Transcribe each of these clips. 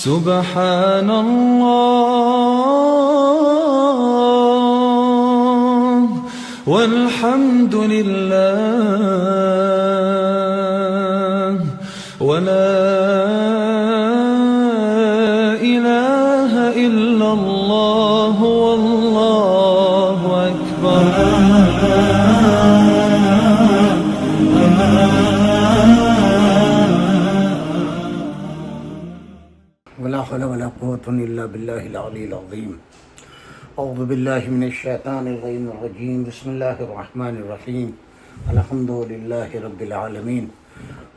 سبحان الله والحمد لله ولا إله إلا الله والله أكبر. ولا حول ولا قوة إلا بالله العلي العظيم. أعوذ بالله من الشيطان الرجيم. بسم الله الرحمن الرحيم. الحمد لله رب العالمين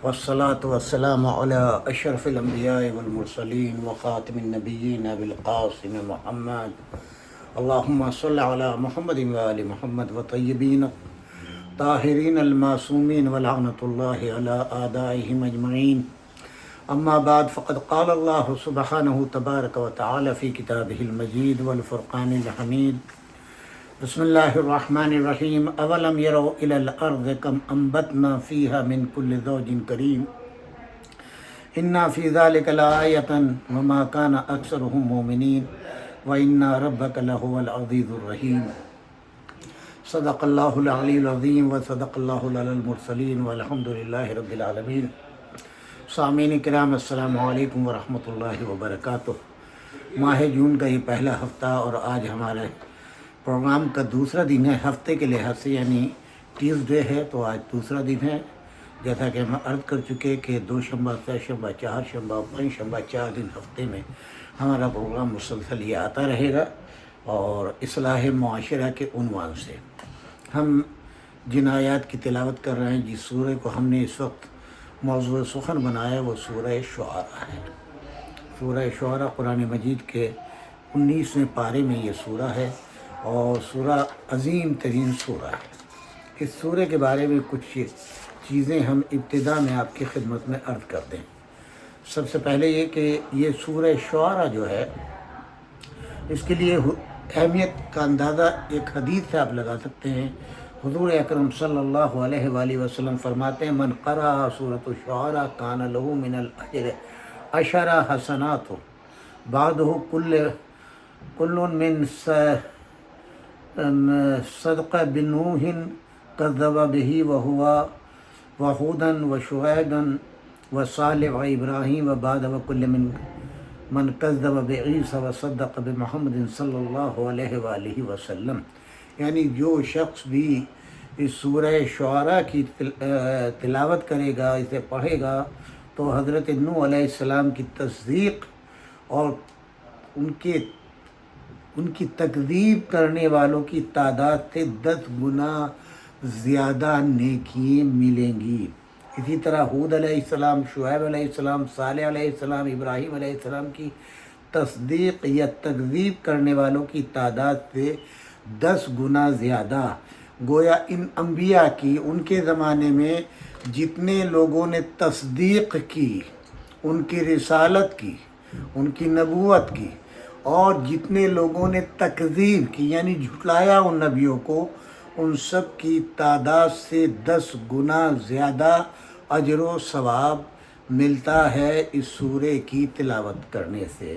والصلاة والسلام على أشرف الأنبياء والمرسلين وخاتم النبيين أبي القاسم محمد. اللهم صل على محمد وآل محمد وطيبين طاهرين المعصومين ولعنة الله على أعدائهم أجمعين. اما بعد فقد قال اللہ سبحانہ تبارک و تعالی فی کتابہ المجید والفرقان الحمید. بسم اللہ الرحمن الرحیم. اولم یروا الی الارض کم انبتنا فیہا من کل زوج کریم ان فی ذلک لآیۃ وما کان اکثرهم مؤمنین وان ربک لہو العزیز الرحیم. صدق اللہ العلی العظیم وصدق اللہ العلی المرسلین والحمد للہ رب العالمین. سامعین کرام السلام علیکم ورحمۃ اللہ وبرکاتہ. ماہ جون کا یہ پہلا ہفتہ اور آج ہمارے پروگرام کا دوسرا دن ہے. ہفتے کے لحاظ سے یعنی ٹیوزڈے ہے تو آج دوسرا دن ہے. جیسا کہ ہم عرض کر چکے کہ دو شنبہ سے شنبہ چہار شنبہ پنج شنبہ 4 دن ہفتے میں ہمارا پروگرام مسلسل یہ آتا رہے گا. اور اصلاح معاشرہ کے عنوان سے ہم جن آیات کی تلاوت کر رہے ہیں، جس سورہ کو ہم نے اس وقت موضوع سخن بنایا وہ سورہ شعراء ہے. سورہ شعراء قرآن مجید کے 19ویں پارے میں یہ سورہ ہے اور سورہ عظیم ترین سورہ ہے. اس سورہ کے بارے میں کچھ چیزیں ہم ابتدا میں آپ کی خدمت میں عرض کر دیں. سب سے پہلے یہ کہ یہ سورہ شعراء جو ہے اس کے لیے اہمیت کا اندازہ ایک حدیث سے آپ لگا سکتے ہیں. حضور اکرم صلی اللہ علیہ وآلہ وسلم فرماتے ہیں من قرأ سورۃ الشعراء کان لہ من الاجر 10 حسنات بعدہ کل من صدقہ بنوح کذب بہ وہو وہودا وشعیبا وصالح وابراہیم وبعد وکل من کذب بعیسی وصدق بمحمد صلی اللہ علیہ وآلہ وسلم. یعنی جو شخص بھی اس سورہ شعراء کی تلاوت کرے گا، اسے پڑھے گا، تو حضرت نوح علیہ السلام کی تصدیق اور ان کی تکذیب کرنے والوں کی تعداد سے 10 گنا زیادہ نیکیاں ملیں گی. اسی طرح ہود علیہ السلام، شعیب علیہ السلام، صالح علیہ السلام، ابراہیم علیہ السلام کی تصدیق یا تکذیب کرنے والوں کی تعداد سے 10 گنا زیادہ. گویا ان انبیاء کی ان کے زمانے میں جتنے لوگوں نے تصدیق کی، ان کی رسالت کی، ان کی نبوت کی، اور جتنے لوگوں نے تکذیب کی یعنی جھٹلایا ان نبیوں کو، ان سب کی تعداد سے 10 گنا زیادہ اجر و ثواب ملتا ہے اس سورے کی تلاوت کرنے سے.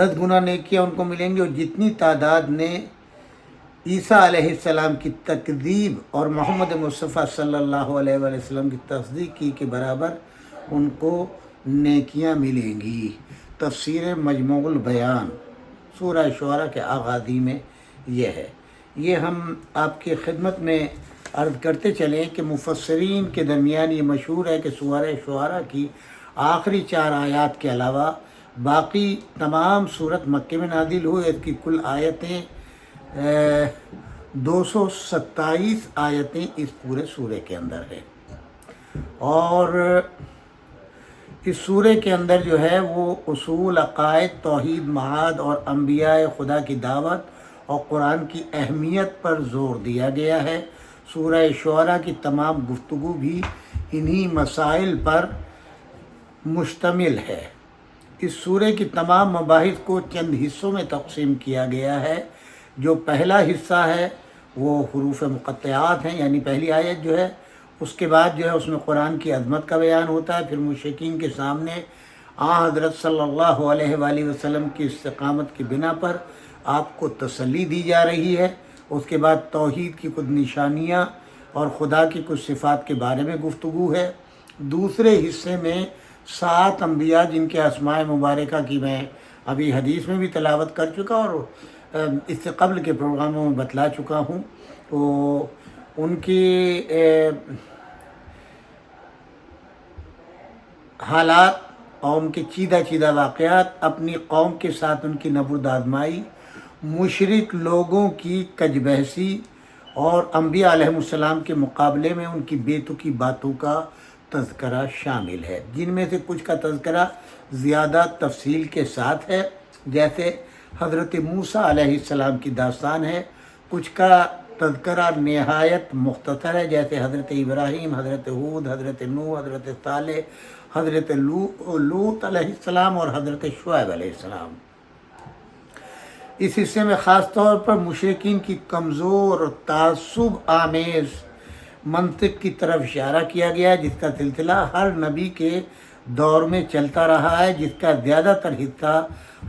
10 گنا نیکیاں ان کو ملیں گی. اور جتنی تعداد نے عیسیٰ علیہ السلام کی تکذیب اور محمد مصطفیٰ صلی اللہ علیہ وآلہ وسلم کی تصدیق کی کے برابر ان کو نیکیاں ملیں گی. تفسیر مجموع البیان سورہ شعراء کے آغازی میں یہ ہے. یہ ہم آپ کی خدمت میں عرض کرتے چلیں کہ مفسرین کے درمیان یہ مشہور ہے کہ سورہ شعراء کی آخری 4 آیات کے علاوہ باقی تمام صورت مکے میں نازل ہوئی. اس کی کل آیتیں 227 آیتیں اس پورے سورے کے اندر ہے. اور اس سورے کے اندر جو ہے وہ اصول، عقائد، توحید، معاد اور انبیاء خدا کی دعوت اور قرآن کی اہمیت پر زور دیا گیا ہے. سورہ شعراء کی تمام گفتگو بھی انہی مسائل پر مشتمل ہے. اس سورے کی تمام مباحث کو چند حصوں میں تقسیم کیا گیا ہے. جو پہلا حصہ ہے وہ حروف مقطعات ہیں، یعنی پہلی آیت جو ہے اس کے بعد جو ہے اس میں قرآن کی عظمت کا بیان ہوتا ہے، پھر مشرکین کے سامنے حضرت صلی اللہ علیہ وآلہ وسلم کی استقامت کی بنا پر آپ کو تسلی دی جا رہی ہے۔ اس کے بعد توحید کی کچھ نشانیاں اور خدا کی کچھ صفات کے بارے میں گفتگو ہے۔ دوسرے حصے میں 7 انبیاء جن کے اسماء مبارکہ کی میں ابھی حدیث میں بھی تلاوت کر چکا اور اس سے قبل کے پروگراموں میں بتلا چکا ہوں، تو ان کی حالات اور ان کے چیدہ واقعات، اپنی قوم کے ساتھ ان کی نبرد آزمائی، مشرک لوگوں کی کج بحثی اور انبیاء علیہ السلام کے مقابلے میں ان کی بے تکی باتوں کا تذکرہ شامل ہے، جن میں سے کچھ کا تذکرہ زیادہ تفصیل کے ساتھ ہے، جیسے حضرت موسیٰ علیہ السلام کی داستان ہے۔ کچھ کا تذکرہ نہایت مختصر ہے، جیسے حضرت ابراہیم، حضرت ہود، حضرت نوح، حضرت صالح، حضرت لوط علیہ السلام اور حضرت شعیب علیہ السلام۔ اس حصے میں خاص طور پر مشرکین کی کمزور اور تعصب آمیز منطق کی طرف اشارہ کیا گیا ہے، جس کا سلسلہ ہر نبی کے دور میں چلتا رہا ہے، جس کا زیادہ تر حصہ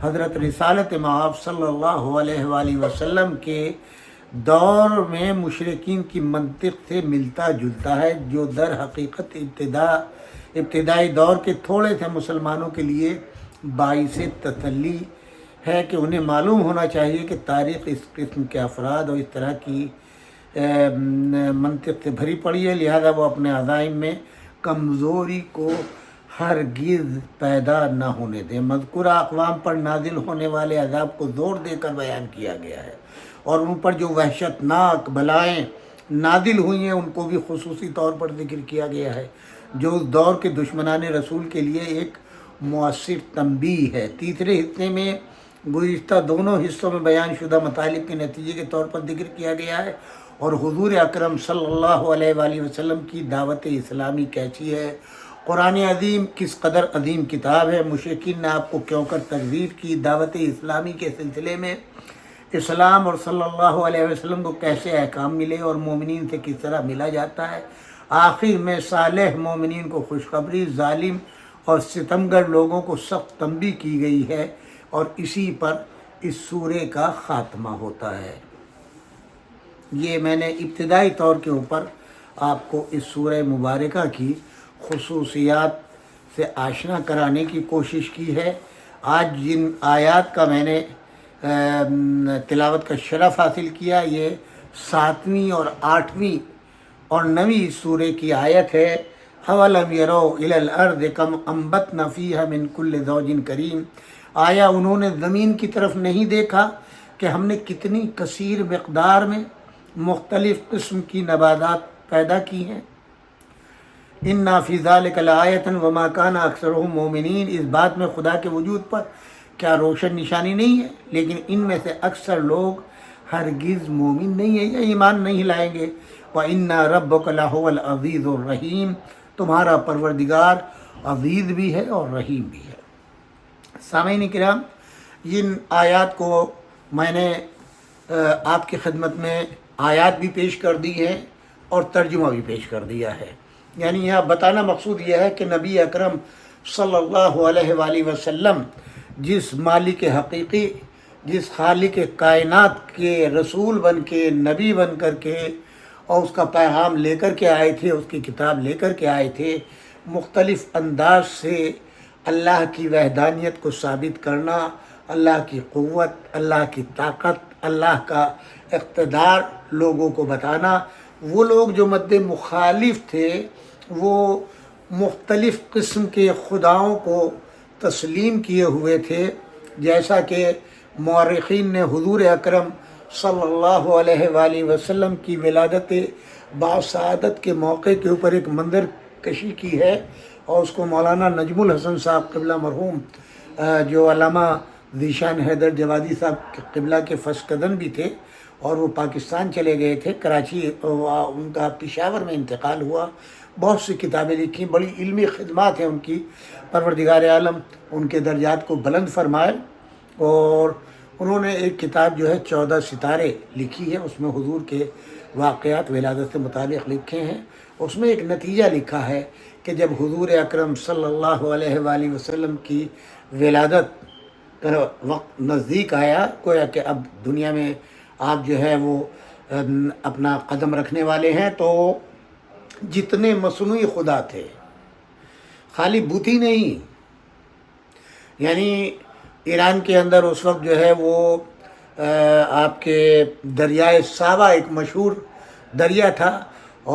حضرت رسالت مآب صلی اللہ علیہ وآلہ وسلم کے دور میں مشرکین کی منطق سے ملتا جلتا ہے، جو در حقیقت ابتدائی دور کے تھوڑے سے مسلمانوں کے لیے باعث تسلی ہے کہ انہیں معلوم ہونا چاہیے کہ تاریخ اس قسم کے افراد اور اس طرح کی منطق سے بھری پڑی ہے، لہذا وہ اپنے عزائم میں کمزوری کو ہرگز پیدا نہ ہونے دیں۔ مذکورہ اقوام پر نازل ہونے والے عذاب کو زور دے کر بیان کیا گیا ہے، اور ان پر جو وحشت ناک بلائیں نازل ہوئی ہیں ان کو بھی خصوصی طور پر ذکر کیا گیا ہے، جو اس دور کے دشمنان رسول کے لیے ایک مؤثر تنبیہ ہے۔ تیسرے حصے میں گزشتہ دونوں حصوں میں بیان شدہ مطالب کے نتیجے کے طور پر ذکر کیا گیا ہے، اور حضور اکرم صلی اللہ علیہ وآلہ وسلم کی دعوت اسلامی کیسی ہے، قرآن عظیم کس قدر عظیم کتاب ہے، مشرکین نے آپ کو کیوں کر تکذیب کی، دعوت اسلامی کے سلسلے میں اسلام اور صلی اللہ علیہ وسلم کو کیسے احکام ملے اور مومنین سے کس طرح ملا جاتا ہے، آخر میں صالح مومنین کو خوشخبری، ظالم اور ستمگر لوگوں کو سخت تنبیہ کی گئی ہے، اور اسی پر اس سورے کا خاتمہ ہوتا ہے۔ یہ میں نے ابتدائی طور کے اوپر آپ کو اس سورہ مبارکہ کی خصوصیات سے آشنا کرانے کی کوشش کی ہے۔ آج جن آیات کا میں نے تلاوت کا شرف حاصل کیا، یہ 7ویں اور 8ویں اور 9ویں سورے کی آیت ہے۔ اَوَلَمْ يَرَوْا إِلَى الْأَرْضِ كَمْ أَنبَتْنَا فِيهَا مِنْ كُلِّ زَوْجٍ كَرِيمٍ، آیا انہوں نے زمین کی طرف نہیں دیکھا کہ ہم نے کتنی کثیر مقدار میں مختلف قسم کی نباتات پیدا کی ہیں۔ اِنَّا فِي ذَلِكَ لَآیَةً وَمَا كَانَ أَكْثَرُهُم مُؤْمِنِينَ، اس بات میں خدا کے وجود پر کیا روشن نشانی نہیں ہے، لیکن ان میں سے اکثر لوگ ہرگز مومن نہیں ہیں یا ایمان نہیں لائیں گے۔ وَإِنَّا رَبَّكَ لَهُوَ الْعَزِيزُ الرَّحِيمُ، تمہارا پروردگار عزیز بھی ہے اور رحیم بھی ہے۔ سامعین کرام، ان آیات کو میں نے آپ کی خدمت میں آیات بھی پیش کر دی ہیں اور ترجمہ بھی پیش کر دیا ہے۔ یعنی یہاں بتانا مقصود یہ ہے کہ نبی اکرم صلی اللہ علیہ وآلہ وسلم جس مالک حقیقی، جس خالق کائنات کے رسول بن کے، نبی بن کر کے اور اس کا پیغام لے کر کے آئے تھے، اس کی کتاب لے کر کے آئے تھے، مختلف انداز سے اللہ کی وحدانیت کو ثابت کرنا، اللہ کی قوت، اللہ کی طاقت، اللہ کا اقتدار لوگوں کو بتانا۔ وہ لوگ جو مد مخالف تھے وہ مختلف قسم کے خداؤں کو تسلیم کیے ہوئے تھے، جیسا کہ مورخین نے حضور اکرم صلی اللہ علیہ وآلہ وسلم کی ولادت باسعادت کے موقع کے اوپر ایک منظر کشی کی ہے، اور اس کو مولانا نجم الحسن صاحب قبلہ مرحوم، جو علامہ ذیشان حیدر جوادی صاحب قبلہ کے فسقدن بھی تھے، اور وہ پاکستان چلے گئے تھے، کراچی ان کا پشاور میں انتقال ہوا، بہت سی کتابیں لکھی، بڑی علمی خدمات ہیں ان کی، پروردگار عالم ان کے درجات کو بلند فرمائے۔ اور انہوں نے ایک کتاب جو ہے 14 ستارے لکھی ہے، اس میں حضور کے واقعات ولادت سے متعلق لکھے ہیں، اس میں ایک نتیجہ لکھا ہے کہ جب حضور اکرم صلی اللہ علیہ وآلہ وسلم کی ولادت کا وقت نزدیک آیا، گویا کہ اب دنیا میں آپ جو ہے وہ اپنا قدم رکھنے والے ہیں، تو جتنے مصنوعی خدا تھے، خالی بتی نہیں، یعنی ایران کے اندر اس وقت جو ہے وہ آپ کے دریائے ساوا ایک مشہور دریا تھا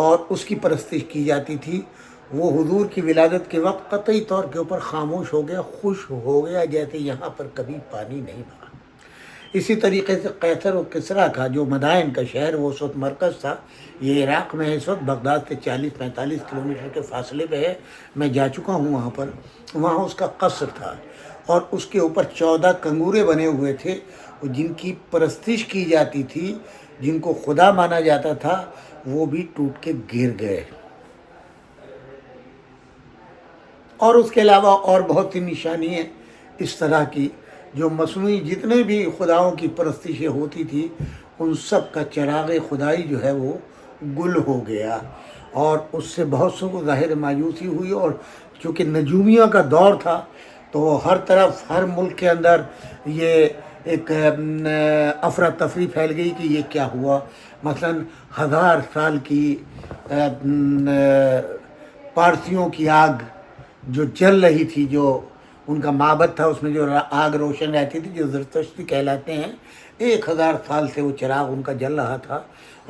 اور اس کی پرستش کی جاتی تھی، وہ حضور کی ولادت کے وقت قطعی طور کے اوپر خاموش ہو گیا، خشک ہو گیا، جیسے یہاں پر کبھی پانی نہیں بہا۔ اسی طریقے سے قیصر و کسریٰ کا جو مدائن کا شہر وہ اس وقت مرکز تھا، یہ عراق میں ہے اس وقت، بغداد سے 40-45 کلومیٹر کے فاصلے پہ ہے، میں جا چکا ہوں وہاں پر، وہاں اس کا قصر تھا اور اس کے اوپر 14 کنگورے بنے ہوئے تھے، جن کی پرستش کی جاتی تھی، جن کو خدا مانا جاتا تھا، وہ بھی ٹوٹ کے گر گئے۔ اور اس کے علاوہ اور بہت سی نشانیاں اس طرح کی جو مصنوعی جتنے بھی خداؤں کی پرستشیں ہوتی تھی، ان سب کا چراغ خدائی جو ہے وہ گل ہو گیا، اور اس سے بہت سو کو ظاہر مایوسی ہوئی، اور چونکہ نجومیوں کا دور تھا تو ہر طرف ہر ملک کے اندر یہ ایک افراتفری پھیل گئی کہ یہ کیا ہوا۔ مثلا 1000 سال کی پارسیوں کی آگ جو جل رہی تھی، جو ان کا معبد تھا، اس میں جو آگ روشن رہتی تھی، جو زرتشتی کہلاتے ہیں، 1000 سال سے وہ چراغ ان کا جل رہا تھا،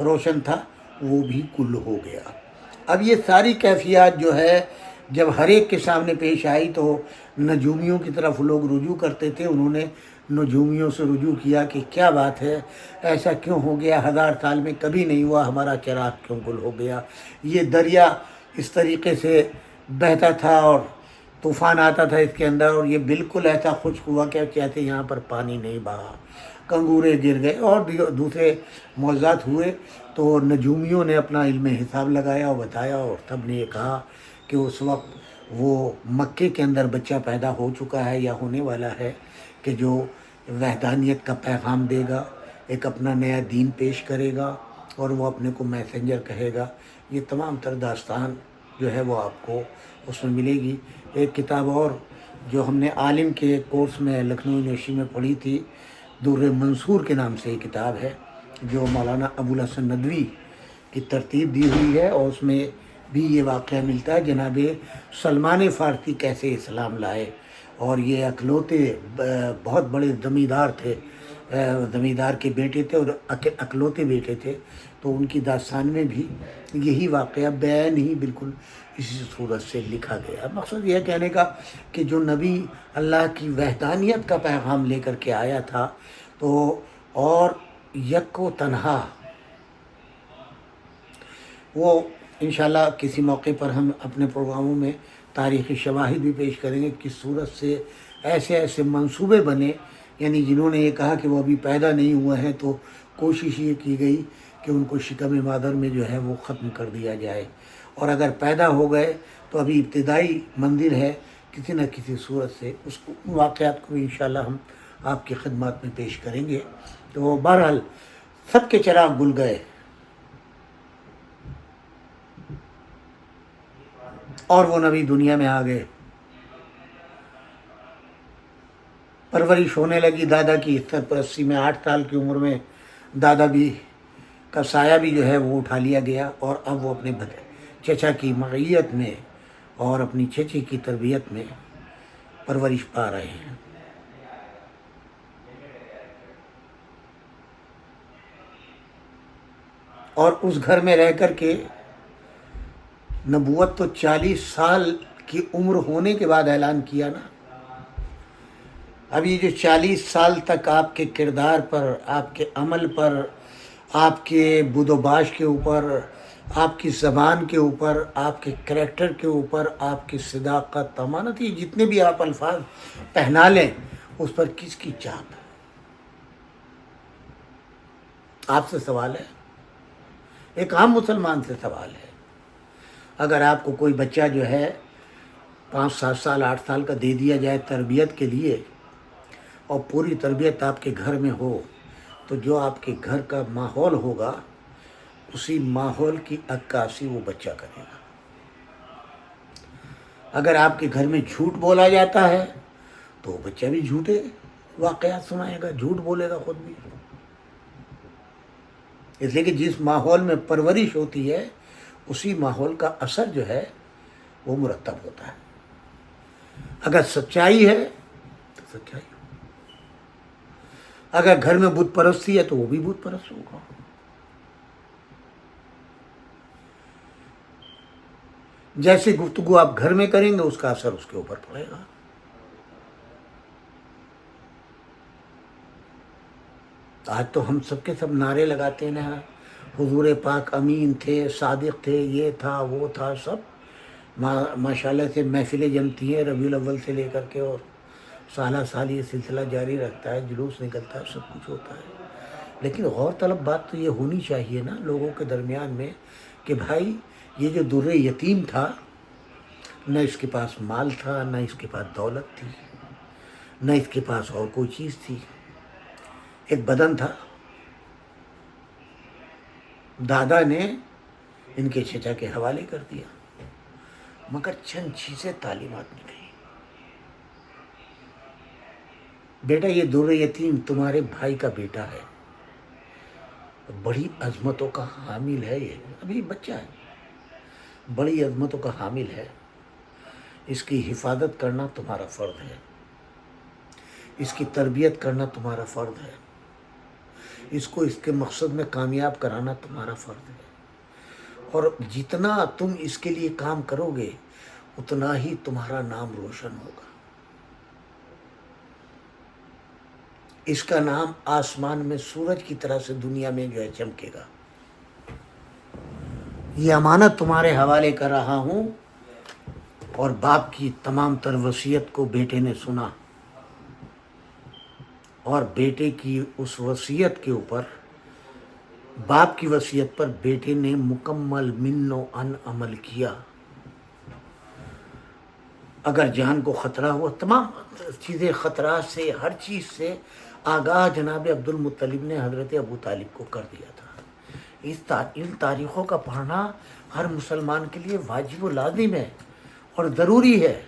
روشن تھا، وہ بھی گل ہو گیا۔ اب یہ ساری کیفیات جو ہے جب ہر ایک کے سامنے پیش آئی تو نجومیوں کی طرف لوگ رجوع کرتے تھے، انہوں نے نجومیوں سے رجوع کیا کہ کیا بات ہے، ایسا کیوں ہو گیا، 1000 سال میں کبھی نہیں ہوا، ہمارا چراغ کیوں گل ہو گیا۔ یہ دریا اس طریقے سے بہتا تھا اور طوفان آتا تھا اس کے اندر، اور یہ بالکل ایسا خشک ہوا کہ جیسے یہاں پر پانی نہیں بہا، کنگورے گر گئے اور دوسرے معجزات ہوئے۔ تو نجومیوں نے اپنا علم حساب لگایا اور بتایا، اور سب نے یہ کہا کہ اس وقت وہ مکے کے اندر بچہ پیدا ہو چکا ہے یا ہونے والا ہے کہ جو وحدانیت کا پیغام دے گا، ایک اپنا نیا دین پیش کرے گا، اور وہ اپنے کو میسنجر کہے گا۔ یہ تمام تر داستان جو ہے وہ آپ کو اس میں ملے گی۔ ایک کتاب اور جو ہم نے عالم کے کورس میں لکھنؤ یونیورسٹی میں پڑھی تھی، در منصور کے نام سے یہ کتاب ہے، جو مولانا ابوالحسن ندوی کی ترتیب دی ہوئی ہے، اور اس میں بھی یہ واقعہ ملتا ہے جناب سلمان فارسی کیسے اسلام لائے، اور یہ اکلوتے بہت بڑے زمیندار تھے، زمیندار کے بیٹے تھے اور اکلوتے بیٹے تھے، تو ان کی داستان میں بھی یہی واقعہ بیان ہی بالکل اسی صورت سے لکھا گیا۔ مقصد یہ کہنے کا کہ جو نبی اللہ کی وحدانیت کا پیغام لے کر کے آیا تھا، تو اور یک و تنہا، وہ انشاءاللہ کسی موقع پر ہم اپنے پروگراموں میں تاریخی شواہد بھی پیش کریں گے، کس صورت سے ایسے ایسے منصوبے بنے، یعنی جنہوں نے یہ کہا کہ وہ ابھی پیدا نہیں ہوئے ہیں، تو کوشش یہ کی گئی کہ ان کو شکم مادر میں جو ہے وہ ختم کر دیا جائے، اور اگر پیدا ہو گئے تو ابھی ابتدائی منزل ہے، کسی نہ کسی صورت سے اس کو واقعات کو انشاءاللہ ہم آپ کی خدمات میں پیش کریں گے۔ تو بہرحال سب کے چراغ گل گئے، اور وہ نبی دنیا میں آ گئے، پرورش ہونے لگی دادا کی سرپرستی میں۔ 8 سال کی عمر میں دادا بھی کا سایہ بھی جو ہے وہ اٹھا لیا گیا، اور اب وہ اپنے چچا کی معیت میں اور اپنی چچی کی تربیت میں پرورش پا رہے ہیں۔ اور اس گھر میں رہ کر کے نبوت تو 40 سال کی عمر ہونے کے بعد اعلان کیا نا۔ اب یہ جو 40 سال تک آپ کے کردار پر، آپ کے عمل پر، آپ کے بود و باش کے اوپر، آپ کی زبان کے اوپر، آپ کے کریکٹر کے اوپر، آپ کی صداقت، امانت، یہ جتنے بھی آپ الفاظ پہنا لیں، اس پر کس کی چاپ؟ آپ سے سوال ہے، ایک عام مسلمان سے سوال ہے۔ اگر آپ کو کوئی بچہ جو ہے 5 7 سال 8 سال کا دے دیا جائے تربیت کے لیے، اور پوری تربیت آپ کے گھر میں ہو، تو جو آپ کے گھر کا ماحول ہوگا اسی ماحول کی عکاسی وہ بچہ کرے گا۔ اگر آپ کے گھر میں جھوٹ بولا جاتا ہے تو وہ بچہ بھی جھوٹے واقعات سنائے گا، جھوٹ بولے گا خود بھی۔ اس لیے کہ جس ماحول میں پرورش ہوتی ہے اسی ماحول کا اثر جو ہے وہ مرتب ہوتا ہے۔ اگر سچائی ہے تو سچائی ہو، اگر گھر میں بت پرستی ہے تو وہ بھی بت پرست ہوگا۔ جیسی گفتگو آپ گھر میں کریں گے اس کا اثر اس کے اوپر پڑے گا۔ آج تو ہم سب کے سب نعرے لگاتے ہیں نا، حضور پاک امین تھے، صادق تھے، یہ تھا وہ تھا، سب ماشاءاللہ سے محفلیں جمتی ہیں ربیع الاول سے لے کر کے، اور سالہ سال یہ سلسلہ جاری رکھتا ہے، جلوس نکلتا ہے، سب کچھ ہوتا ہے۔ لیکن غور طلب بات تو یہ ہونی چاہیے نا لوگوں کے درمیان میں کہ بھائی یہ جو در یتیم تھا، نہ اس کے پاس مال تھا، نہ اس کے پاس دولت تھی، نہ اس کے پاس اور کوئی چیز تھی، ایک بدن تھا۔ دادا نے ان کے چچا کے حوالے کر دیا، مگر چند چیزیں تعلیمات میں گئی۔ بیٹا یہ در یتیم تمہارے بھائی کا بیٹا ہے، بڑی عظمتوں کا حامل ہے، یہ ابھی بچہ ہے، بڑی عظمتوں کا حامل ہے، اس کی حفاظت کرنا تمہارا فرض ہے، اس کی تربیت کرنا تمہارا فرض ہے، اس کو اس کے مقصد میں کامیاب کرانا تمہارا فرض ہے، اور جتنا تم اس کے لیے کام کرو گے اتنا ہی تمہارا نام روشن ہوگا، اس کا نام آسمان میں سورج کی طرح سے دنیا میں جو ہے چمکے گا۔ یہ امانت تمہارے حوالے کر رہا ہوں۔ اور باپ کی تمام تر وصیت کو بیٹے نے سنا، اور بیٹے کی اس وصیت کے اوپر، باپ کی وصیت پر بیٹے نے مکمل من و ان عمل کیا۔ اگر جان کو خطرہ ہوا، تمام چیزیں خطرات سے، ہر چیز سے آگاہ جناب عبد المطلب نے حضرت ابو طالب کو کر دیا تھا۔ ان تاریخوں کا پڑھنا ہر مسلمان کے لیے واجب و لازم ہے اور ضروری ہے۔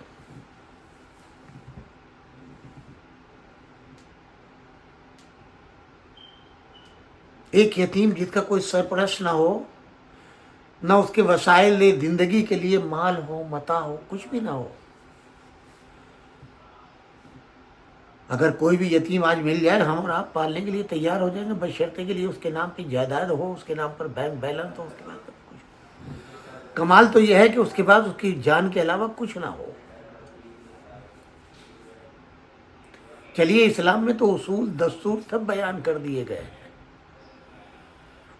ایک یتیم جس کا کوئی سرپرست نہ ہو، نہ اس کے وسائل زندگی کے لیے مال ہو، متاع ہو، کچھ بھی نہ ہو، اگر کوئی بھی یتیم آج مل جائے ہم اور آپ پالنے کے لیے تیار ہو جائیں گے، بشرطے کے لیے اس کے نام پہ جائیداد ہو، اس کے نام پر بینک بیلنس ہو، اس کے پاس سب کچھ۔ کمال تو یہ ہے کہ اس کے پاس اس کی جان کے علاوہ کچھ نہ ہو۔ چلیے اسلام میں تو اصول دستور سب بیان کر دیے گئے ہیں،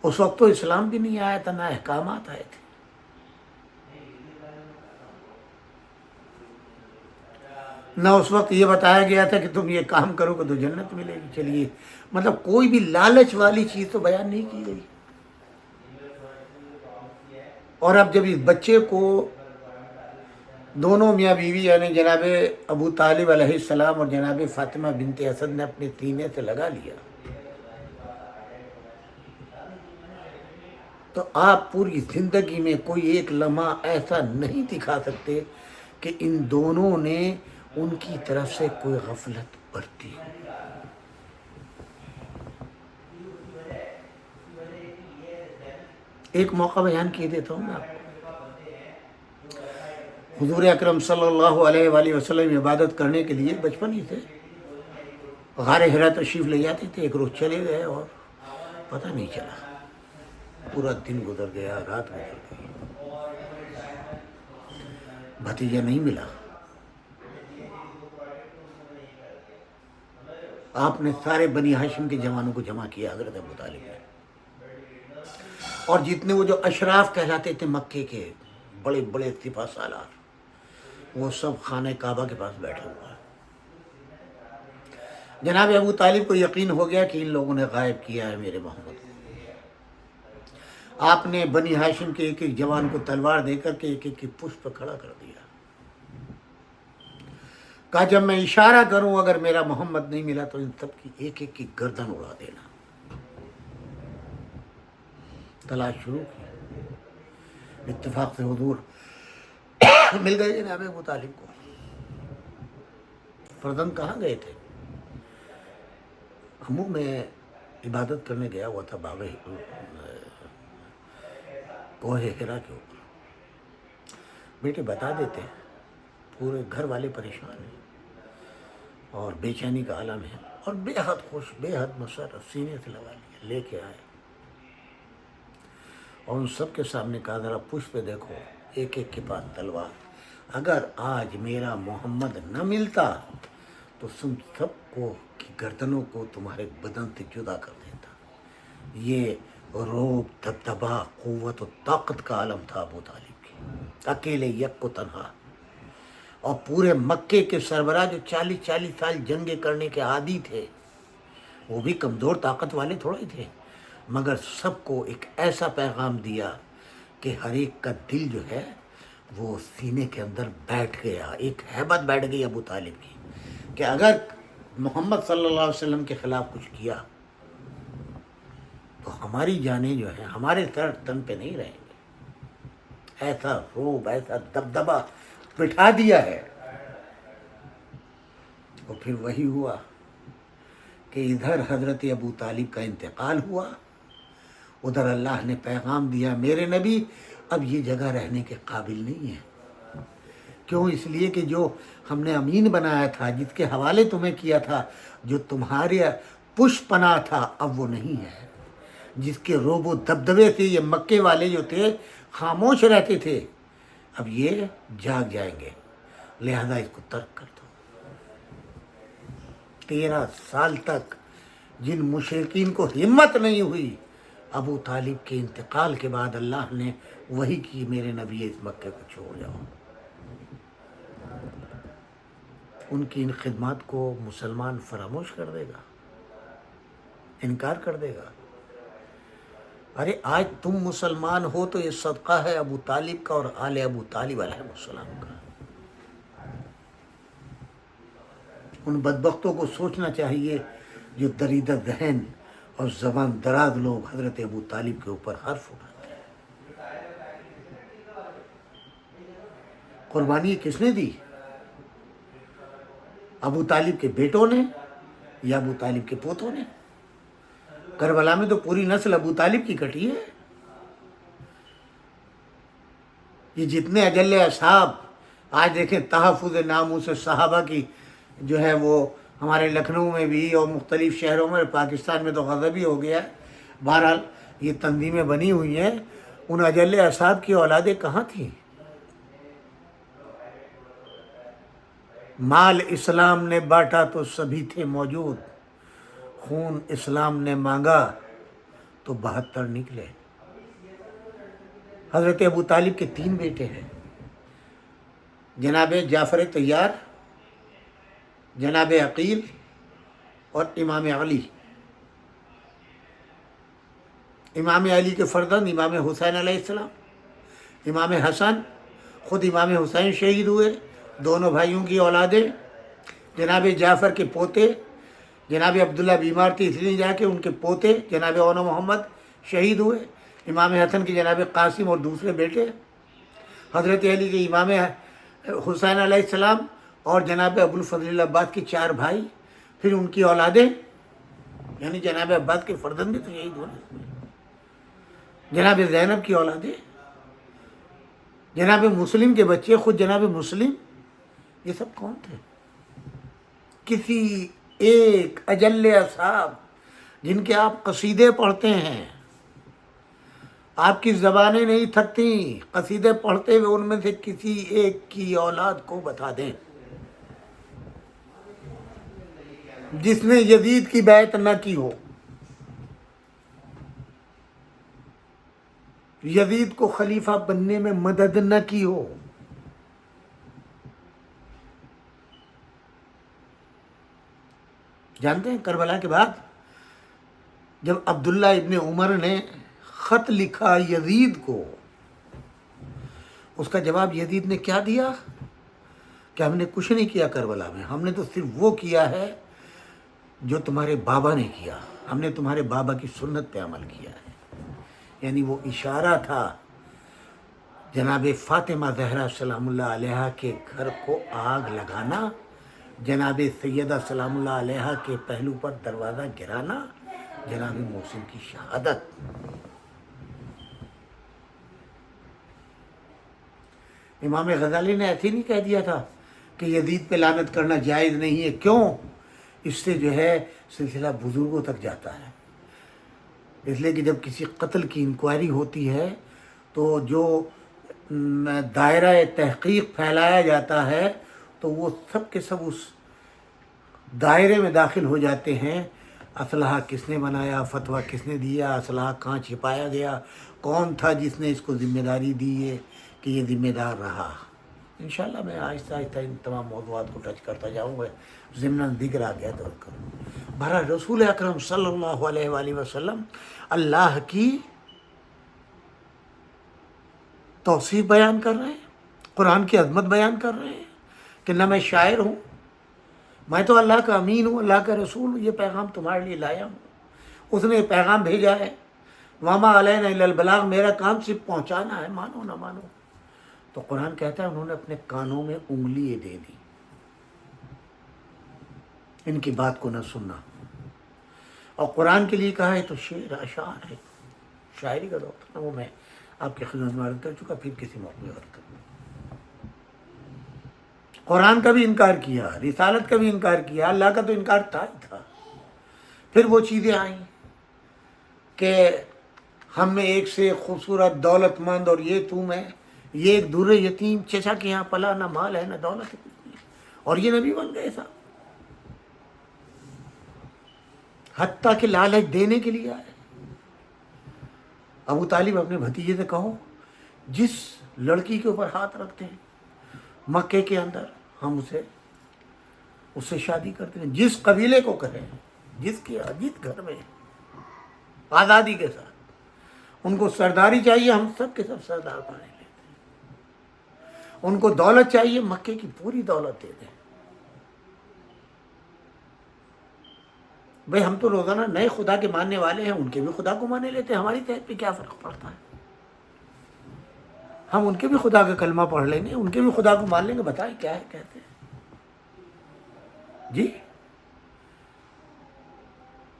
اس وقت تو اسلام بھی نہیں آیا تھا، نہ احکامات آئے تھے۔ نہ اس وقت یہ بتایا گیا تھا کہ تم یہ کام کرو گے تو جنت ملے گی۔ چلیے مطلب کوئی بھی لالچ والی چیز تو بیان نہیں کی گئی۔ اور اب جب اس بچے کو دونوں میاں بیوی یعنی جناب ابو طالب علیہ السلام اور جناب فاطمہ بنت اسد نے اپنے سینے سے لگا لیا، تو آپ پوری زندگی میں کوئی ایک لمحہ ایسا نہیں دکھا سکتے کہ ان دونوں نے ان کی طرف سے کوئی غفلت برتی۔ ایک موقع بیان کیے دیتا ہوں میں آپ کو۔ حضور اکرم صلی اللہ علیہ وآلہ وسلم عبادت کرنے کے لیے بچپن ہی سے غار حرا تشریف لے جاتے تھے۔ ایک روز چلے گئے اور پتہ نہیں چلا، پورا دن گزر گیا، رات گزر گئی، بھتیجا نہیں ملا۔ آپ نے سارے بنی ہاشم کے جوانوں کو جمع کیا حضرت ابو طالب نے، اور جتنے وہ جو اشراف کہلاتے تھے مکے کے بڑے بڑے سپہ سالار، وہ سب خانہ کعبہ کے پاس بیٹھے ہوئے ہیں۔ جناب ابو طالب کو یقین ہو گیا کہ ان لوگوں نے غائب کیا ہے میرے محمد کو۔ آپ نے بنی ہاشم کے ایک ایک جوان کو تلوار دے کر کے ایک ایک کی پشت پر کھڑا کر دیا، کہا جب میں اشارہ کروں اگر میرا محمد نہیں ملا تو ان سب کی ایک ایک کی گردن اڑا دینا۔ تلاش شروع کی۔ اتفاق سے حضور مل گئے جناب ابو طالب کو۔ فرزند کہاں گئے تھے؟ امو میں عبادت کرنے گیا ہوا تھا باغ کوہ ہرا کے اوپر۔ بیٹے بتا دیتے، پورے گھر والے پریشان ہیں اور بے چینی کا عالم ہے، اور بے حد خوش، بے حد مسرت، سینے سے لگا لیا، لے کے آئے اور ان سب کے سامنے کہا ذرا پشت پہ دیکھو، ایک ایک کے پاس تلوار، اگر آج میرا محمد نہ ملتا تو تم سب کو کی گردنوں کو تمہارے بدن سے جدا کر دیتا۔ یہ روب، دبدبا، قوت و طاقت کا عالم تھا ابو طالب کی، اکیلے یک کو تنہا، اور پورے مکے کے سربراہ جو 40 سال جنگیں کرنے کے عادی تھے، وہ بھی کمزور طاقت والے تھوڑا ہی تھے، مگر سب کو ایک ایسا پیغام دیا کہ ہر ایک کا دل جو ہے وہ سینے کے اندر بیٹھ گیا، ایک ہیبت بیٹھ گئی ابو طالب کی کہ اگر محمد صلی اللہ علیہ وسلم کے خلاف کچھ کیا تو ہماری جانیں جو ہیں ہمارے سر تن پہ نہیں رہیں گے۔ ایسا روب، ایسا دبدبا بٹھا دیا ہے۔ اور پھر وہی ہوا کہ ادھر حضرت ابو طالب کا انتقال ہوا، ادھر اللہ نے پیغام دیا میرے نبی اب یہ جگہ رہنے کے قابل نہیں ہے۔ کیوں؟ اس لیے کہ جو ہم نے امین بنایا تھا، جس کے حوالے تمہیں کیا تھا، جو تمہارے پشت پناہ تھا، اب وہ نہیں ہے۔ جس کے روب و دبدبے سے یہ مکے والے جو تھے خاموش رہتے تھے، اب یہ جاگ جائیں گے، لہذا اس کو ترک کر دو۔ 13 سال تک جن مشرکین کو ہمت نہیں ہوئی، ابو طالب کے انتقال کے بعد اللہ نے وہی کی میرے نبی اس مکے کو چھوڑ جاؤ۔ ان کی ان خدمات کو مسلمان فراموش کر دے گا، انکار کر دے گا؟ ارے آج تم مسلمان ہو تو یہ صدقہ ہے ابو طالب کا اور آل ابو طالب علیہ السلام کا۔ ان بدبختوں کو سوچنا چاہیے جو دریدہ ذہن اور زبان دراز لوگ حضرت ابو طالب کے اوپر حرف اٹھاتے ہیں۔ قربانی کس نے دی؟ ابو طالب کے بیٹوں نے یا ابو طالب کے پوتوں نے؟ کربلا میں تو پوری نسل ابو طالب کی کٹی ہے۔ یہ جتنے اجل اصحاب آج دیکھیں تحفظ ناموس صحابہ کی جو ہے وہ ہمارے لکھنؤ میں بھی اور مختلف شہروں میں، پاکستان میں تو غضب ہی ہو گیا ہے۔ بہرحال یہ تنظیمیں بنی ہوئی ہیں، ان اجل اصحاب کی اولادیں کہاں تھیں؟ مال اسلام نے بانٹا تو سبھی تھے موجود، خون اسلام نے مانگا تو 72 نکلے۔ حضرت ابو طالب کے 3 بیٹے ہیں، جناب جعفر طیار، جناب عقیل اور امام علی۔ امام علی کے فرزند امام حسین علیہ السلام، امام حسن، خود امام حسین شہید ہوئے، دونوں بھائیوں کی اولادیں، جناب جعفر کے پوتے، جناب عبداللہ بیمار تھے اس لیے جا کے ان کے پوتے جناب اونا محمد شہید ہوئے، امام حسن کے جناب قاسم اور دوسرے بیٹے، حضرت علی کے امام حسین علیہ السلام اور جناب ابو الفضل العباس کے 4 بھائی، پھر ان کی اولادیں، یعنی جناب عباس کے فرزند بھی تو شہید ہوئے، جناب زینب کی اولادیں، جناب مسلم کے بچے، خود جناب مسلم، یہ سب کون تھے؟ کسی ایک اجل اصحاب جن کے آپ قصیدے پڑھتے ہیں، آپ کی زبانیں نہیں تھکتی، قصیدے پڑھتے ہوئے ان میں سے کسی ایک کی اولاد کو بتا دیں جس نے یزید کی بیعت نہ کی ہو، یزید کو خلیفہ بننے میں مدد نہ کی ہو۔ جانتے ہیں کربلا کے بعد جب عبداللہ ابن عمر نے خط لکھا یزید کو، اس کا جواب یزید نے کیا دیا کہ ہم نے کچھ نہیں کیا کربلا میں، ہم نے تو صرف وہ کیا ہے جو تمہارے بابا نے کیا، ہم نے تمہارے بابا کی سنت پہ عمل کیا ہے۔ یعنی وہ اشارہ تھا جناب فاطمہ زہرا سلام اللہ علیہ کے گھر کو آگ لگانا، جناب سیدہ سلام اللہ علیہ کے پہلو پر دروازہ گرانا، جناب محسن کی شہادت۔ امام غزالی نے ایسے نہیں کہہ دیا تھا کہ یزید پہ لعنت کرنا جائز نہیں ہے، کیوں؟ اس سے جو ہے سلسلہ بزرگوں تک جاتا ہے، اس لیے کہ جب کسی قتل کی انکوائری ہوتی ہے تو جو دائرہ تحقیق پھیلایا جاتا ہے تو وہ سب کے سب اس دائرے میں داخل ہو جاتے ہیں۔ اسلحہ کس نے بنایا، فتویٰ کس نے دیا، اسلحہ کہاں چھپایا گیا، کون تھا جس نے اس کو ذمہ داری دی ہے کہ یہ ذمہ دار رہا۔ انشاءاللہ میں آہستہ آہستہ ان تمام موضوعات کو ٹچ کرتا جاؤں گا، ضمن ذکر آ گیا تو کروں۔ بہرحال رسول اکرم صلی اللہ علیہ وآلہ وسلم اللہ کی توصیف بیان کر رہے ہیں، قرآن کی عظمت بیان کر رہے ہیں کہ نہ میں شاعر ہوں، میں تو اللہ کا امین ہوں، اللہ کا رسول ہوں، یہ پیغام تمہارے لیے لایا ہوں۔ اس نے یہ پیغام بھیجا ہے، وما علینا الا البلاغ، میرا کام صرف پہنچانا ہے، مانو نہ مانو۔ تو قرآن کہتا ہے انہوں نے اپنے کانوں میں انگلی دے دی، ان کی بات کو نہ سننا۔ اور قرآن کے لیے کہا ہے تو شعر اشعار ہے، شاعری کا دور، وہ میں آپ کی خدمت میں عرض کر چکا، پھر کسی موقع پر کروں۔ قرآن کا بھی انکار کیا، رسالت کا بھی انکار کیا، اللہ کا تو انکار تھا ہی تھا۔ پھر وہ چیزیں آئیں کہ ہم میں ایک سے خوبصورت دولت مند، اور یہ تو میں، یہ ایک در یتیم چچا کے یہاں پلا، نہ مال ہے نہ دولت ہے کچھ نہیں، اور یہ نبی بن گئے صاحب، حتیٰ کہ لالچ دینے کے لیے آئے۔ ابو طالب اپنے بھتیجے سے کہو جس لڑکی کے اوپر ہاتھ رکھتے ہیں مکے کے اندر ہم اس سے شادی کرتے ہیں، جس قبیلے کو کریں، جس گھر میں آزادی کے ساتھ ان کو سرداری چاہیے، ہم سب کے سب سردار بنے لیتے ہیں۔ ان کو دولت چاہیے، مکے کی پوری دولت دے دیں۔ بھئی ہم تو روزانہ نئے خدا کے ماننے والے ہیں، ان کے بھی خدا کو مانے لیتے ہیں، ہماری صحت پہ کیا فرق پڑتا ہے؟ ہم ان کے بھی خدا کا کلمہ پڑھ لیں گے، ان کے بھی خدا کو مان لیں گے، بتائیں کیا ہے کہتے ہیں جی۔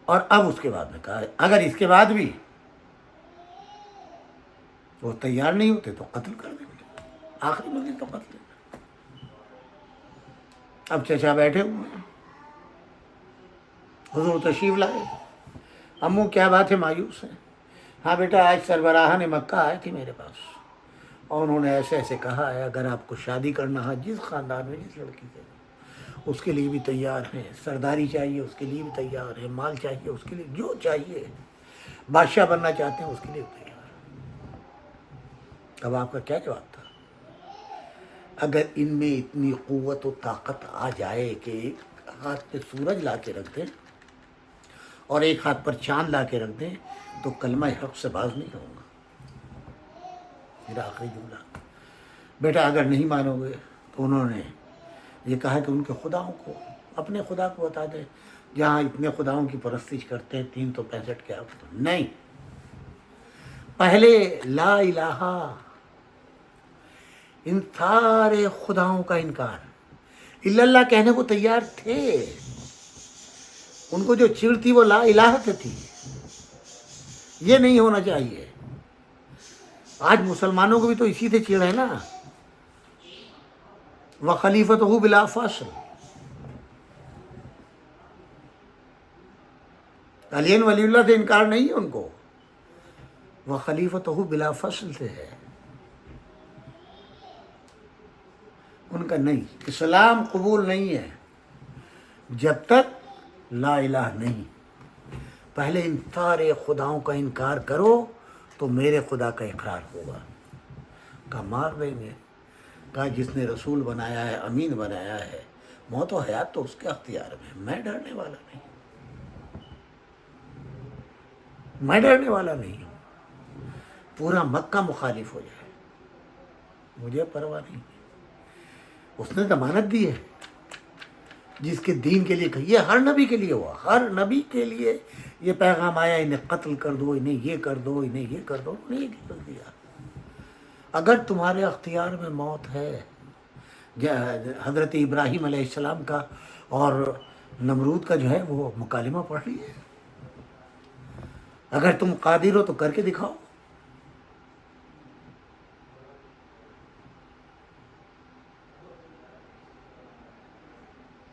اور اب اس کے بعد میں کہا اگر اس کے بعد بھی وہ تیار نہیں ہوتے تو قتل کر دیں گے، آخری منزل تو قتل ہے۔ اب چچا بیٹھے ہوئے ہیں، حضور تشریف لائے، امو کیا بات ہے مایوس ہیں؟ ہاں بیٹا آج سربراہان مکہ آئے تھی میرے پاس، اور انہوں نے ایسے ایسے کہا ہے اگر آپ کو شادی کرنا ہے جس خاندان میں جس لڑکی سے، اس کے لیے بھی تیار ہیں، سرداری چاہیے اس کے لیے بھی تیار ہے، مال چاہیے اس کے لیے، جو چاہیے، بادشاہ بننا چاہتے ہیں اس کے لیے بھی تیار ہے۔ اب آپ کا کیا جواب تھا؟ اگر ان میں اتنی قوت و طاقت آ جائے کہ ایک ہاتھ پہ سورج لا کے رکھ دیں اور ایک ہاتھ پر چاند لا کے رکھ دیں تو کلمہ حق سے باز نہیں ہوگا۔ میرا آخری جملہ، بیٹا اگر نہیں مانو گے تو انہوں نے یہ کہا کہ ان کے خداؤں کو، اپنے خدا کو بتا دیں، جہاں اتنے خداؤں کی پرستش کرتے ہیں 365 کے آپ تو نہیں، پہلے لا الہ، ان سارے خداؤں کا انکار، الا اللہ کہنے کو تیار تھے، ان کو جو چڑ تھی وہ لا الہ سے تھی، یہ نہیں ہونا چاہیے۔ آج مسلمانوں کو بھی تو اسی سے چڑ ہے نا، وَخَلِيفَتُهُ بِلَا فَصْلٍ، علی ولی اللہ سے انکار نہیں ہے ان کو، وَخَلِيفَتُهُ بِلَا فَصْلٍ سے ہے ان کا نہیں۔ اسلام قبول نہیں ہے جب تک لا الہ نہیں، پہلے ان سارے خداؤں کا انکار کرو تو میرے خدا کا اقرار ہوگا۔ کہا مار دیں گے، کہا جس نے رسول بنایا ہے، امین بنایا ہے، موت و حیات تو اس کے اختیار میں ڈرنے والا نہیں، میں ڈرنے والا نہیں ہوں، پورا مکہ مخالف ہو جائے مجھے پرواہ نہیں ہے۔ اس نے ضمانت دی ہے، جس کے دین کے لیے یہ ہر نبی کے لیے ہوا، ہر نبی کے لیے یہ پیغام آیا، انہیں قتل کر دو، انہیں یہ کر دو، انہیں یہ کر دو، انہیں یہ کر دیا۔ اگر تمہارے اختیار میں موت ہے، حضرت ابراہیم علیہ السلام کا اور نمرود کا جو ہے وہ مکالمہ پڑھ لیے، اگر تم قادر ہو تو کر کے دکھاؤ۔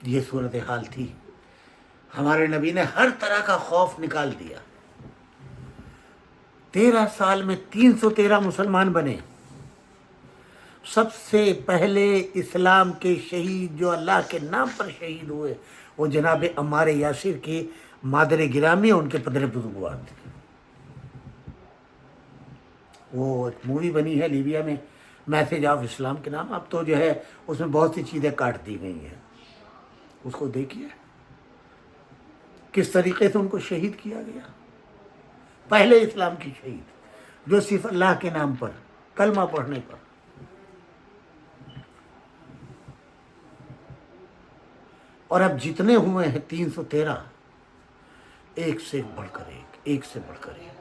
یہ صورتحال تھی۔ ہمارے نبی نے ہر طرح کا خوف نکال دیا۔ 13 سال میں 313 مسلمان بنے۔ سب سے پہلے اسلام کے شہید جو اللہ کے نام پر شہید ہوئے وہ جناب عمار یاسر کی مادر گرامی، ان کے پدر بزرگوار تھے۔ وہ ایک مووی بنی ہے لیبیا میں، میسج آف اسلام کے نام، اب تو جو ہے اس میں بہت سی چیزیں کاٹ دی گئی ہیں، اس کو دیکھیے کس طریقے سے ان کو شہید کیا گیا۔ پہلے اسلام کی شہید جو صرف اللہ کے نام پر کلمہ پڑھنے پر۔ اور اب جتنے ہوئے ہیں 313، ایک سے بڑھ کر ایک، ایک سے بڑھ کر ایک۔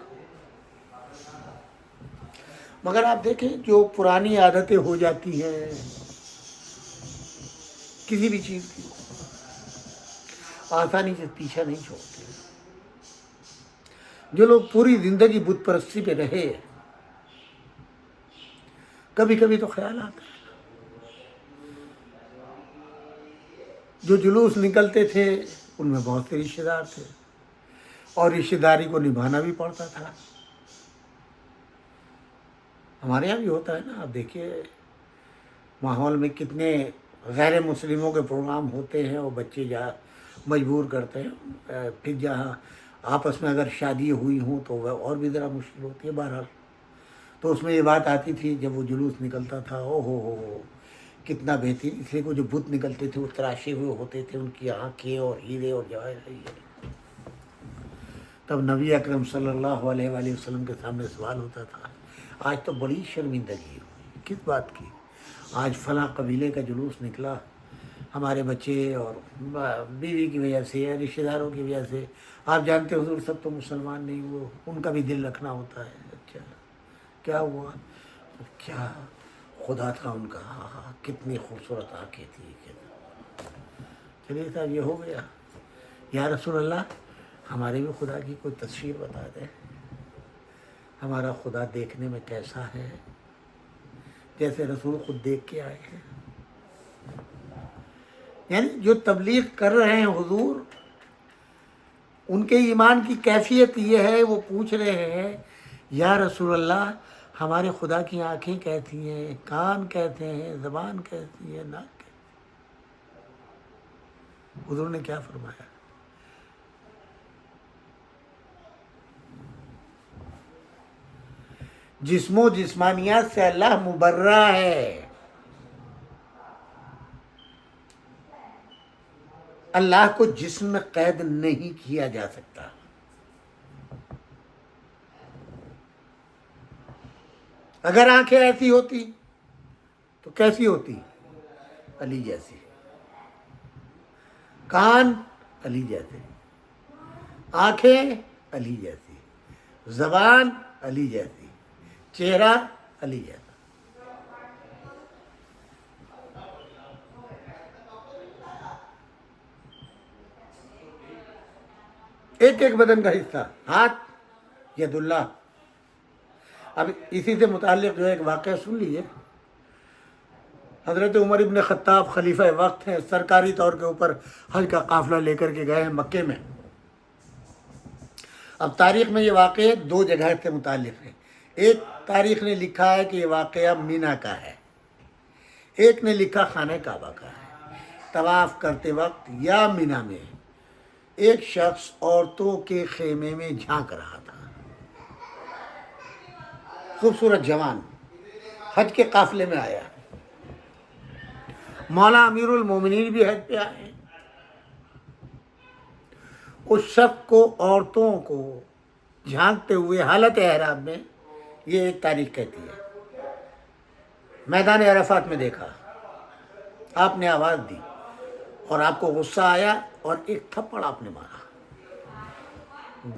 مگر آپ دیکھیں جو پرانی عادتیں ہو جاتی ہیں کسی بھی چیز کی، آسانی سے پیچھا نہیں چھوڑتے۔ جو لوگ پوری زندگی بت پرستی پہ رہے، کبھی کبھی تو خیال آتا ہے، جو جلوس نکلتے تھے ان میں بہت سے رشتہ دار تھے اور رشتہ داری کو نبھانا بھی پڑتا تھا۔ ہمارے یہاں بھی ہوتا ہے نا، آپ دیکھیے ماحول میں کتنے غیر مسلموں کے پروگرام ہوتے ہیں، اور بچے مجبور کرتے ہیں، پھر جہاں آپس میں اگر شادی ہوئی ہوں تو وہ اور بھی ذرا مشکل ہوتی ہے۔ بہرحال تو اس میں یہ بات آتی تھی جب وہ جلوس نکلتا تھا، او ہو کتنا بہترین، اس لیے وہ جو بت نکلتے تھے وہ تراشے ہوئے ہوتے تھے، ان کی آنکھیں اور ہیرے اور جواہر۔ تب نبی اکرم صلی اللہ علیہ وآلہ وسلم کے سامنے سوال ہوتا تھا، آج تو بڑی شرمندگی ہوئی، کس بات کی؟ آج فلاں قبیلے کا جلوس نکلا، ہمارے بچے اور بیوی کی وجہ سے یا رشتہ داروں کی وجہ سے، آپ جانتے حضور سب تو مسلمان نہیں، وہ ان کا بھی دل رکھنا ہوتا ہے۔ اچھا کیا ہوا؟ کیا خدا تھا ان کا، کتنی خوبصورت آنکھیں تھی۔ چلیے صاحب یہ ہو گیا، یا رسول اللہ ہمارے بھی خدا کی کوئی تصویر بتا دیں، ہمارا خدا دیکھنے میں کیسا ہے، جیسے رسول خود دیکھ کے آئے ہیں۔ یعنی جو تبلیغ کر رہے ہیں حضور، ان کے ایمان کی کیفیت یہ ہے، وہ پوچھ رہے ہیں یا رسول اللہ ہمارے خدا کی آنکھیں کیسی ہیں، کان کیسے ہیں، زبان کیسی ہے، ناک کیسی ہے؟ حضور نے کیا فرمایا؟ جسم و جسمانیات سے اللہ مبرہ ہے، اللہ کو جسم میں قید نہیں کیا جا سکتا۔ اگر آنکھیں ایسی ہوتی تو کیسی ہوتی؟ علی جیسی۔ کان علی جیسے، آنکھیں علی جیسی، زبان علی جیسی، چہرہ علی جیسا۔ ایک ایک بدن کا حصہ، ہاتھ ید اللہ۔ اب اسی سے متعلق جو ہے ایک واقعہ سن لیجیے۔ حضرت عمر ابن خطاب خلیفہ وقت ہیں، سرکاری طور کے اوپر حج کا قافلہ لے کر کے گئے ہیں مکے میں۔ اب تاریخ میں یہ واقعہ 2 جگہ سے متعلق ہے۔ ایک تاریخ نے لکھا ہے کہ یہ واقعہ مینا کا ہے، ایک نے لکھا خانہ کعبہ کا ہے۔ طواف کرتے وقت یا مینا میں ایک شخص عورتوں کے خیمے میں جھانک رہا تھا، خوبصورت جوان، حج کے قافلے میں آیا، مولا امیر المومنین بھی حج پہ آئے۔ اس شخص کو، عورتوں کو جھانکتے ہوئے حالت احرام میں، یہ ایک تاریخ کہتی ہے، میدان عرفات میں دیکھا۔ آپ نے آواز دی اور آپ کو غصہ آیا اور ایک تھپڑ آپ نے مارا،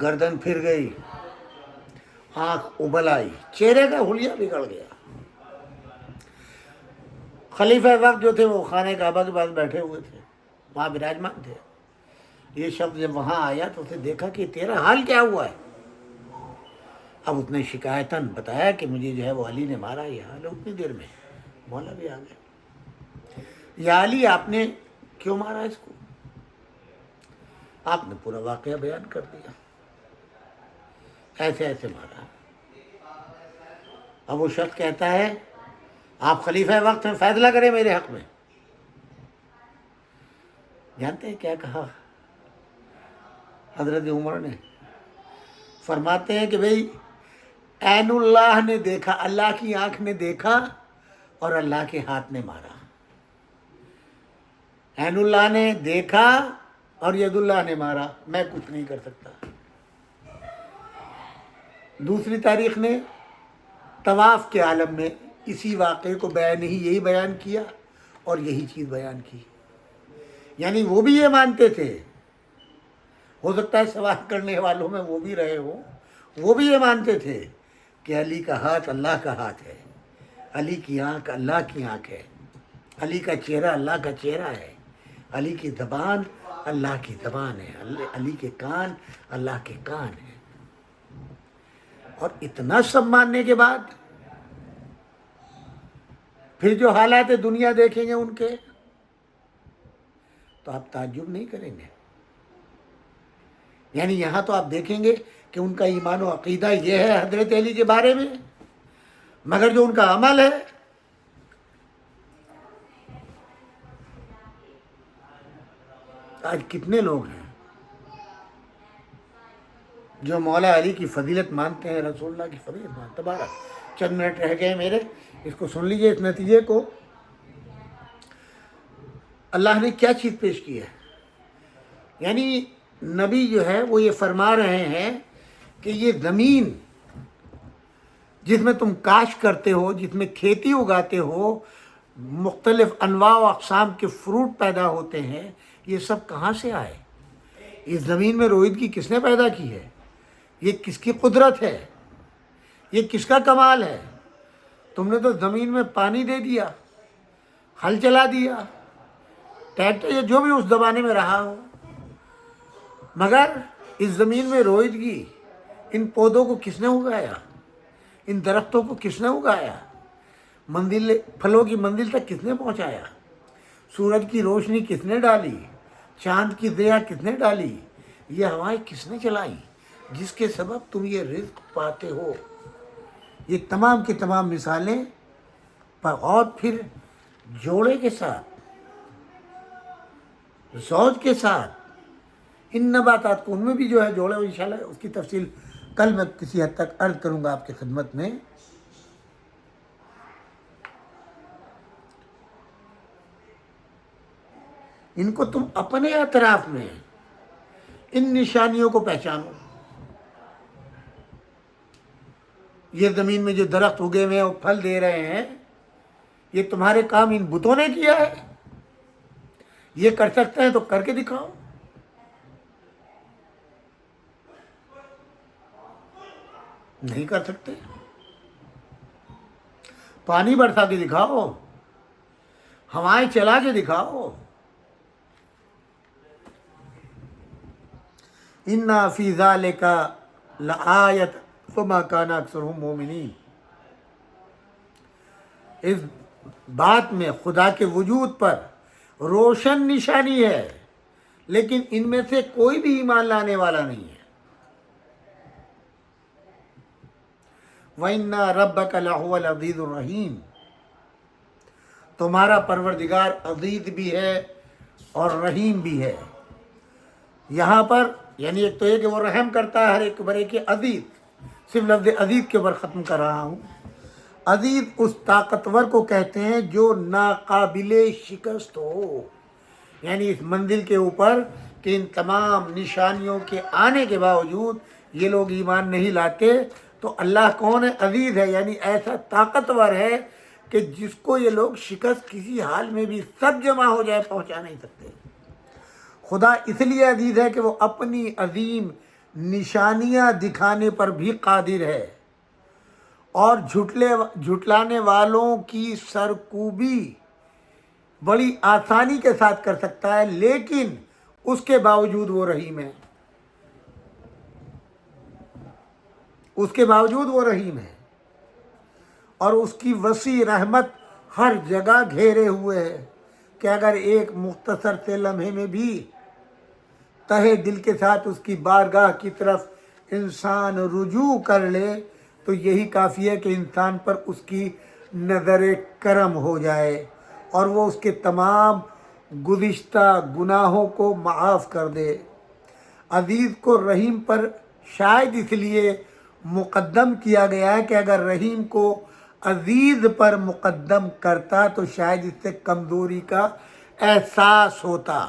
گردن پھر گئی، آنکھ ابل آئی، چہرے کا حلیہ بگڑ گیا۔ خلیفہ وقت جو تھے وہ خانہ کعبہ کے پاس بیٹھے ہوئے تھے، وہاں براجمان تھے۔ یہ شخص جب وہاں آیا تو اسے دیکھا کہ تیرا حال کیا ہوا ہے؟ اب اس نے شکایتاً بتایا کہ مجھے جو ہے وہ علی نے مارا، یہ حال ہے۔ اتنی دیر میں مولا بھی آ گئے۔ یا علی، آپ نے کیوں مارا اس کو؟ آپ نے پورا واقعہ بیان کر دیا، ایسے ایسے مارا۔ اب وہ شخص کہتا ہے آپ خلیفہ وقت ہیں، فیصلہ کریں میرے حق میں۔ جانتے ہیں کیا کہا حضرت عمر نے؟ فرماتے ہیں کہ بھئی عین اللہ نے دیکھا، اللہ کی آنکھ نے دیکھا اور اللہ کے ہاتھ نے مارا۔ عین اللہ نے دیکھا اور ید اللہ نے مارا، میں کچھ نہیں کر سکتا۔ دوسری تاریخ نے طواف کے عالم میں اسی واقعے کو یہی بیان کیا اور یہی چیز بیان کی۔ یعنی وہ بھی یہ مانتے تھے، ہو سکتا ہے سوال کرنے والوں میں وہ بھی رہے ہوں، وہ بھی یہ مانتے تھے کہ علی کا ہاتھ اللہ کا ہاتھ ہے، علی کی آنکھ اللہ کی آنکھ ہے، علی کا چہرہ اللہ کا چہرہ ہے، علی کی زبان اللہ کی زبان ہے، علی کے کان اللہ کے کان ہیں۔ اور اتنا سب ماننے کے بعد پھر جو حالات دنیا دیکھیں گے ان کے، تو آپ تعجب نہیں کریں گے۔ یعنی یہاں تو آپ دیکھیں گے کہ ان کا ایمان و عقیدہ یہ ہے حضرت علی کے بارے میں، مگر جو ان کا عمل ہے، آج کتنے لوگ ہیں جو مولا علی کی فضیلت مانتے ہیں، رسول اللہ کی فضیلت مانتے ہیں۔ تبارک چند منٹ رہ گئے میرے، اس کو سن لیجئے، اس نتیجے کو۔ اللہ نے کیا چیز پیش کی ہے؟ یعنی نبی جو ہے وہ یہ فرما رہے ہیں کہ یہ زمین جس میں تم کاشت کرتے ہو، جس میں کھیتی اگاتے ہو، مختلف انواع و اقسام کے فروٹ پیدا ہوتے ہیں، یہ سب کہاں سے آئے؟ اس زمین میں رویدگی کس نے پیدا کی ہے؟ یہ کس کی قدرت ہے؟ یہ کس کا کمال ہے؟ تم نے تو زمین میں پانی دے دیا، ہل چلا دیا، ٹریکٹر یا جو بھی اس زمانے میں رہا ہو، مگر اس زمین میں رویدگی، ان پودوں کو کس نے اگایا؟ ان درختوں کو کس نے اگایا؟ پھلوں کی منزل تک کس نے پہنچایا؟ سورج کی روشنی کس نے ڈالی؟ چاند کی ضیاء کس نے ڈالی؟ یہ ہوائیں کس نے چلائی جس کے سبب تم یہ رزق پاتے ہو؟ یہ تمام کی تمام مثالیں، اور پھر جوڑے کے ساتھ، زوج کے ساتھ، ان نباتات کو، ان میں بھی جو ہے جوڑے، انشاءاللہ اس کی تفصیل کل میں کسی حد تک عرض کروں گا آپ کی خدمت میں۔ ان کو تم اپنے اطراف میں ان نشانیوں کو پہچانو۔ یہ زمین میں جو درخت اگے ہوئے ہیں وہ پھل دے رہے ہیں، یہ تمہارے کام ان بتوں نے کیا ہے؟ یہ کر سکتے ہیں تو کر کے دکھاؤ۔ نہیں کر سکتے، پانی برسا کے دکھاؤ، ہوائیں چلا کے دکھاؤ۔ اِنَّا فِي ذَلِكَ لَآیَةً وَمَا كَانَ أَكْثَرُهُم مُؤْمِنِينَ۔ اس بات میں خدا کے وجود پر روشن نشانی ہے، لیکن ان میں سے کوئی بھی ایمان لانے والا نہیں ہے۔ وَإِنَّ رَبَّكَ لَهُوَ الْعَزِيزُ الرَّحِيمُ۔ تمہارا پروردگار عزیز بھی ہے اور رحیم بھی ہے۔ یہاں پر یعنی ایک تو یہ کہ وہ رحم کرتا ہے ہر ایک برے کے، عزیز صرف لفظ عزیز کے اوپر ختم کر رہا ہوں۔ عزیز اس طاقتور کو کہتے ہیں جو ناقابل شکست ہو، یعنی اس منزل کے اوپر کہ ان تمام نشانیوں کے آنے کے باوجود یہ لوگ ایمان نہیں لاتے، تو اللہ کون ہے؟ عزیز ہے، یعنی ایسا طاقتور ہے کہ جس کو یہ لوگ شکست کسی حال میں بھی سب جمع ہو جائے پہنچا نہیں سکتے۔ خدا اس لیے عزیز ہے کہ وہ اپنی عظیم نشانیاں دکھانے پر بھی قادر ہے اور جھٹلانے والوں کی سرکوبی بڑی آسانی کے ساتھ کر سکتا ہے، لیکن اس کے باوجود وہ رحیم ہے، اس کے باوجود وہ رحیم ہے، اور اس کی وسیع رحمت ہر جگہ گھیرے ہوئے ہے کہ اگر ایک مختصر سے لمحے میں بھی تہہ دل کے ساتھ اس کی بارگاہ کی طرف انسان رجوع کر لے تو یہی کافی ہے کہ انسان پر اس کی نظر کرم ہو جائے اور وہ اس کے تمام گزشتہ گناہوں کو معاف کر دے۔ عزیز کو رحیم پر شاید اس لیے مقدم کیا گیا ہے کہ اگر رحیم کو عزیز پر مقدم کرتا تو شاید اس سے کمزوری کا احساس ہوتا،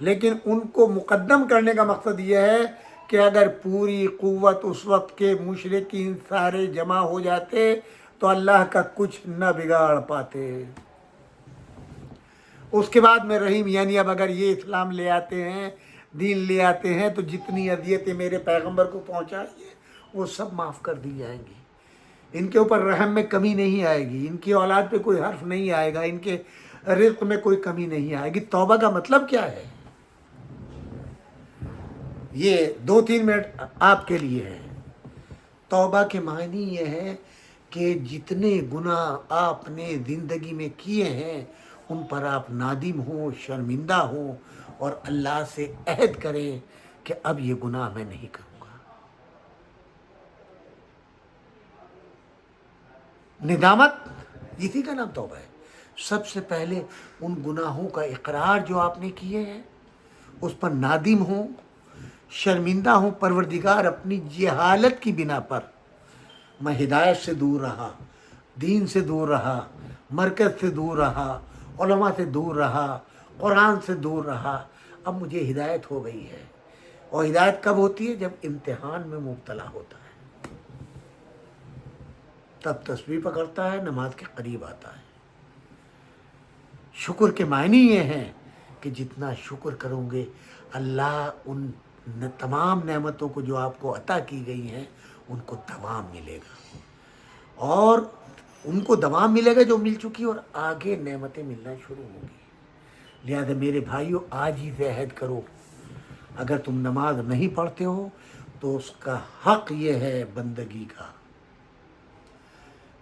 لیکن ان کو مقدم کرنے کا مقصد یہ ہے کہ اگر پوری قوت اس وقت کے مشرکین سارے جمع ہو جاتے تو اللہ کا کچھ نہ بگاڑ پاتے۔ اس کے بعد میں رحیم، یعنی اب اگر یہ اسلام لے آتے ہیں، دین لے آتے ہیں، تو جتنی اذیتیں میرے پیغمبر کو پہنچائی ہیں وہ سب معاف کر دی جائیں گی۔ ان کے اوپر رحم میں کمی نہیں آئے گی، ان کی اولاد پہ کوئی حرف نہیں آئے گا، ان کے رزق میں کوئی کمی نہیں آئے گی۔ توبہ کا مطلب کیا ہے؟ یہ 2-3 منٹ آپ کے لیے ہے۔ توبہ کے معنی یہ ہے کہ جتنے گناہ آپ نے زندگی میں کیے ہیں ان پر آپ نادم ہوں، شرمندہ ہوں اور اللہ سے عہد کریں کہ اب یہ گناہ میں نہیں کروں گا۔ ندامت، اسی کا نام توبہ ہے۔ سب سے پہلے ان گناہوں کا اقرار جو آپ نے کیے ہیں اس پر نادم ہوں، شرمندہ ہوں۔ پروردگار، اپنی جہالت کی بنا پر میں ہدایت سے دور رہا، دین سے دور رہا، مرکز سے دور رہا، علماء سے دور رہا، قرآن سے دور رہا، اب مجھے ہدایت ہو گئی ہے۔ اور ہدایت کب ہوتی ہے؟ جب امتحان میں مبتلا ہوتا ہے، تب تسبیح پکڑتا ہے، نماز کے قریب آتا ہے۔ شکر کے معنی یہ ہیں کہ جتنا شکر کروں گے اللہ ان تمام نعمتوں کو جو آپ کو عطا کی گئی ہیں ان کو دوام ملے گا، اور ان کو دوام ملے گا جو مل چکی، اور آگے نعمتیں ملنا شروع ہوں گی۔ لہذا میرے بھائیوں، آج ہی سے عہد کرو، اگر تم نماز نہیں پڑھتے ہو تو اس کا حق یہ ہے بندگی کا۔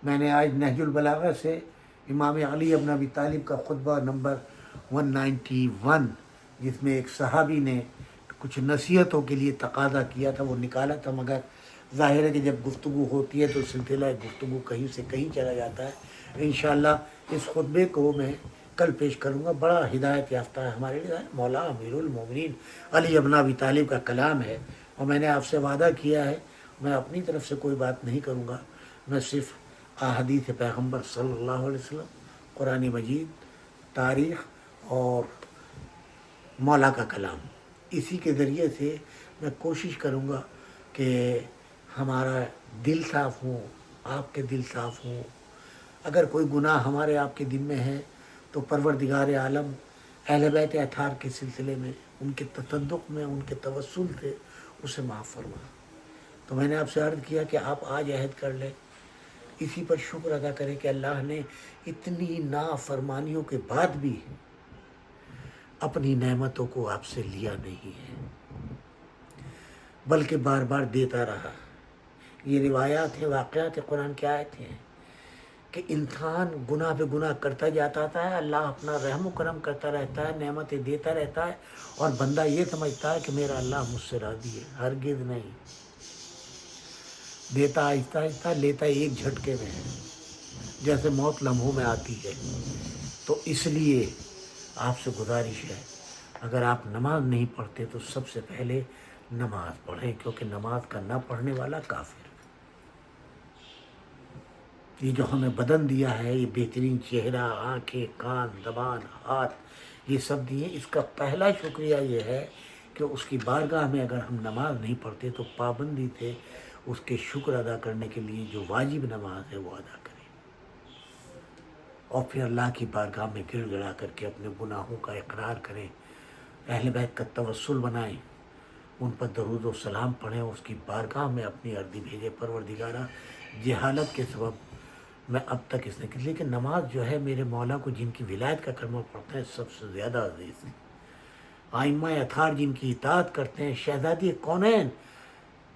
میں نے آج نہج البلاغہ سے امام علی بن ابی طالب کا خطبہ نمبر 191، جس میں ایک صحابی نے کچھ نصیحتوں کے لیے تقاضا کیا تھا، وہ نکالا تھا، مگر ظاہر ہے کہ جب گفتگو ہوتی ہے تو سلسلہ گفتگو کہیں سے کہیں چلا جاتا ہے۔ انشاءاللہ اس خطبے کو میں کل پیش کروں گا۔ بڑا ہدایت یافتہ ہے ہمارے لیے، مولا امیر المومنین علی بن ابی طالب کا کلام ہے، اور میں نے آپ سے وعدہ کیا ہے میں اپنی طرف سے کوئی بات نہیں کروں گا، میں صرف احادیث پیغمبر صلی اللہ علیہ وسلم، قرآن مجید، تاریخ اور مولا کا کلام، اسی کے ذریعے سے میں کوشش کروں گا کہ ہمارا دل صاف ہو، آپ کے دل صاف ہوں۔ اگر کوئی گناہ ہمارے آپ کے دل میں ہے تو پروردگار عالم اہل بیت اطہار کے سلسلے میں، ان کے تصدق میں، ان کے توسل سے اسے معاف فرما۔ تو میں نے آپ سے عرض کیا کہ آپ آج عہد کر لیں، اسی پر شکر ادا کریں کہ اللہ نے اتنی نافرمانیوں کے بعد بھی اپنی نعمتوں کو آپ سے لیا نہیں ہے، بلکہ بار بار دیتا رہا۔ یہ روایات ہیں، واقعات قرآن کی آیت ہیں کہ انسان گناہ پہ گناہ کرتا جاتا ہے، اللہ اپنا رحم و کرم کرتا رہتا ہے، نعمتیں دیتا رہتا ہے، اور بندہ یہ سمجھتا ہے کہ میرا اللہ مجھ سے راضی ہے۔ ہرگز نہیں، دیتا آہستہ آہستہ، لیتا ایک جھٹکے میں ہے، جیسے موت لمحوں میں آتی ہے۔ تو اس لیے آپ سے گزارش ہے، اگر آپ نماز نہیں پڑھتے تو سب سے پہلے نماز پڑھیں، کیونکہ نماز کا نہ پڑھنے والا کافر۔ یہ جو ہمیں بدن دیا ہے، یہ بہترین چہرہ، آنکھیں، کان، زبان، ہاتھ، یہ سب دیے، اس کا پہلا شکریہ یہ ہے کہ اس کی بارگاہ میں اگر ہم نماز نہیں پڑھتے تو پابندی سے اس کے شکر ادا کرنے کے لیے جو واجب نماز ہے وہ ادا کریں، اور پھر اللہ کی بارگاہ میں گڑ گڑا کر کے اپنے گناہوں کا اقرار کریں اہل بیت کا توسل بنائیں، ان پر درود و سلام پڑھیں، اس کی بارگاہ میں اپنی عرضی بھیجے، پروردگارہ جہالت کے سبب میں اب تک اس نے کی، لیکن نماز جو ہے میرے مولا کو جن کی ولایت کا کلمہ پڑھتے ہیں سب سے زیادہ عزیز ہے، آئمہ اطہار جن کی اطاعت کرتے ہیں، شہزادی کونین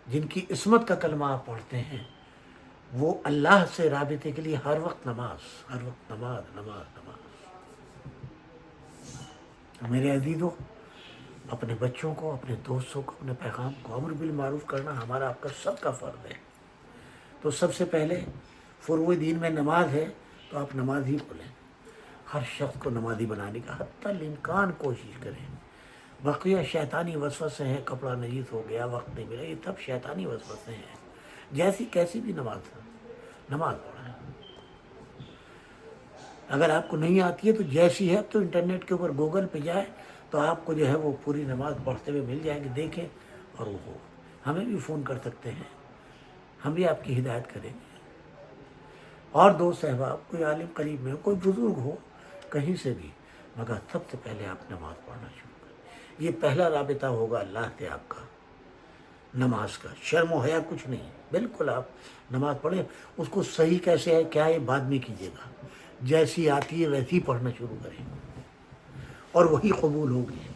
جن کی عصمت کا کلمہ آپ پڑھتے ہیں، وہ اللہ سے رابطے کے لیے ہر وقت نماز، ہر وقت نماز نماز نماز۔ میرے عزیزوں، اپنے بچوں کو، اپنے دوستوں کو، اپنے پیغام کو امر بالمعروف کرنا ہمارا آپ کا سب کا فرض ہے۔ تو سب سے پہلے فروع دین میں نماز ہے تو آپ نماز ہی بولیں، ہر شخص کو نمازی بنانے کا حتی الامکان کوشش کریں۔ بقیہ شیطانی وسوسے ہیں، کپڑا نجیس ہو گیا، وقت نہیں ملا، یہ سب شیطانی وسوسے ہیں، جیسی کیسی بھی نماز پڑھیں۔ اگر آپ کو نہیں آتی ہے تو جیسی ہے تو انٹرنیٹ کے اوپر گوگل پہ جائے تو آپ کو جو ہے وہ پوری نماز پڑھتے ہوئے مل جائیں گے، دیکھیں، اور وہ ہمیں بھی فون کر سکتے ہیں، ہم بھی آپ کی ہدایت کریں گے۔ اور دوست احباب، کوئی عالم قریب میں ہو، کوئی بزرگ ہو، کہیں سے بھی، مگر سب سے پہلے آپ نماز پڑھنا شروع کریں۔ یہ پہلا رابطہ ہوگا اللہ سے آپ کا، نماز کا۔ شرم و حیا کچھ نہیں، بالکل آپ نماز پڑھیں، اس کو صحیح کیسے ہے کیا ہے بعد میں کیجیے گا، جیسی آتی ہے ویسی پڑھنا شروع کریں اور وہی قبول ہوگی۔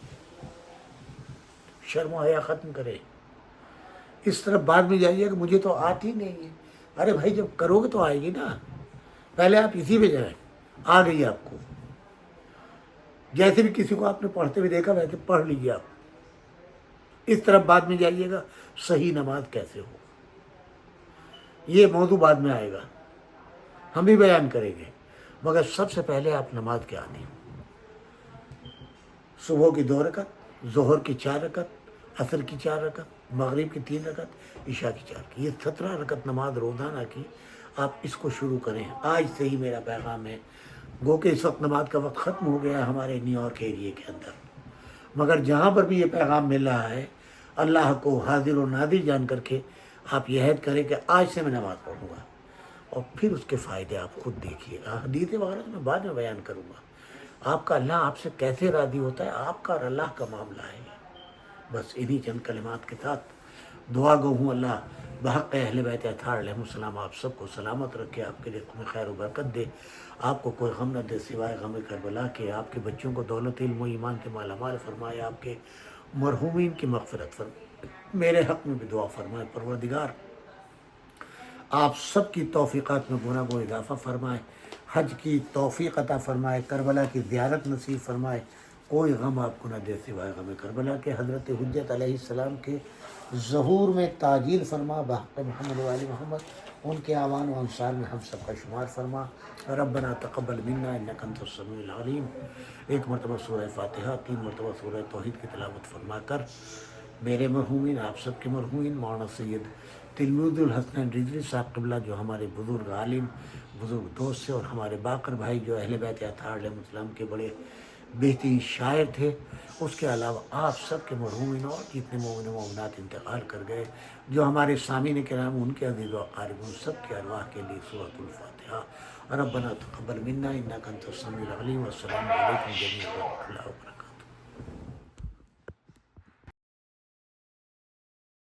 شرم و حیا ختم کریں، اس طرف بعد میں جائیے کہ مجھے تو آتی نہیں ہے، ارے بھائی جب کرو گے تو آئے گی نا، پہلے آپ اسی پہ جائیں، آ گئی آپ کو، جیسے بھی کسی کو آپ نے پڑھتے ہوئے دیکھا ویسے پڑھ لیجیے آپ، اس طرف بعد میں جائیے گا صحیح نماز کیسے ہو، یہ موضوع بعد میں آئے گا، ہم بھی بیان کریں گے، مگر سب سے پہلے آپ نماز کے عادی ہوں۔ صبح کی 2 رکعت، ظہر کی 4 رکعت، عصر کی 4 رکعت، مغرب کی 3 رکعت، عشاء کی 4 رکعت، یہ 17 رکعت نماز روزانہ کی آپ اس کو شروع کریں۔ آج سے ہی میرا پیغام ہے، گو کہ اس وقت نماز کا وقت ختم ہو گیا ہے ہمارے نیو یارک ایریے کے اندر، مگر جہاں پر بھی یہ پیغام مل رہا ہے، اللہ کو حاضر و ناظر جان کر کے آپ یہ عہد کریں کہ آج سے میں نماز پڑھوں گا، اور پھر اس کے فائدے آپ خود دیکھیے گا۔ حدیث وغیرہ میں بعد میں بیان کروں گا، آپ کا اللہ آپ سے کیسے راضی ہوتا ہے، آپ کا اور اللہ کا معاملہ ہے۔ بس انہی چند کلمات کے ساتھ دعا گو ہوں اللہ بحق اہل بیت اطہار علیہ السلام آپ سب کو سلامت رکھے، آپ کے رزق میں خیر و برکت دے، آپ کو کوئی غم نہ دے سوائے غم کربلا کے، آپ کے بچوں کو دولت علم و ایمان سے مالا مال فرمائے، آپ کے مرحومین کی مغفرت فرمائے، میرے حق میں بھی دعا فرمائے، پروردگار آپ سب کی توفیقات میں گناہ کو اضافہ فرمائے، حج کی توفیق عطا فرمائے، کربلا کی زیارت نصیب فرمائے، کوئی غم آپ کو نہ دے سوائے غم کربلا کے، حضرت حجت علیہ السلام کے ظہور میں تعجیل فرما، بحق محمد و آل محمد، ان کے اعوان و انصار میں ہم سب کا شمار فرما۔ ربنا تقبل منا انک انت السمیع العلیم۔ ایک مرتبہ سورہ فاتحہ، 3 مرتبہ سورہ توحید کی تلاوت فرما کر میرے مرحومین، آپ سب کے مرحومین، مولانا سید تلمود الحسنین رضوی صاحب قبلہ جو ہمارے بزرگ عالم، بزرگ دوست سے، اور ہمارے باقر بھائی جو اہل بیت اطہار علیہ السلام کے بڑے بہترین شاعر تھے، اس کے علاوہ آپ سب کے مرحومین اور جتنے مومن و مومنات انتقال کر گئے، جو ہمارے سامعین کرام، ان کے عزیز و اقارب، ان سب کے ارواح کے لیے سورۃ الفاتحہ۔ ربنا تقبل منا انک انت السمیع العلیم، والسلام علیکم جمیعا ورحمۃ اللہ وبرکاتہ۔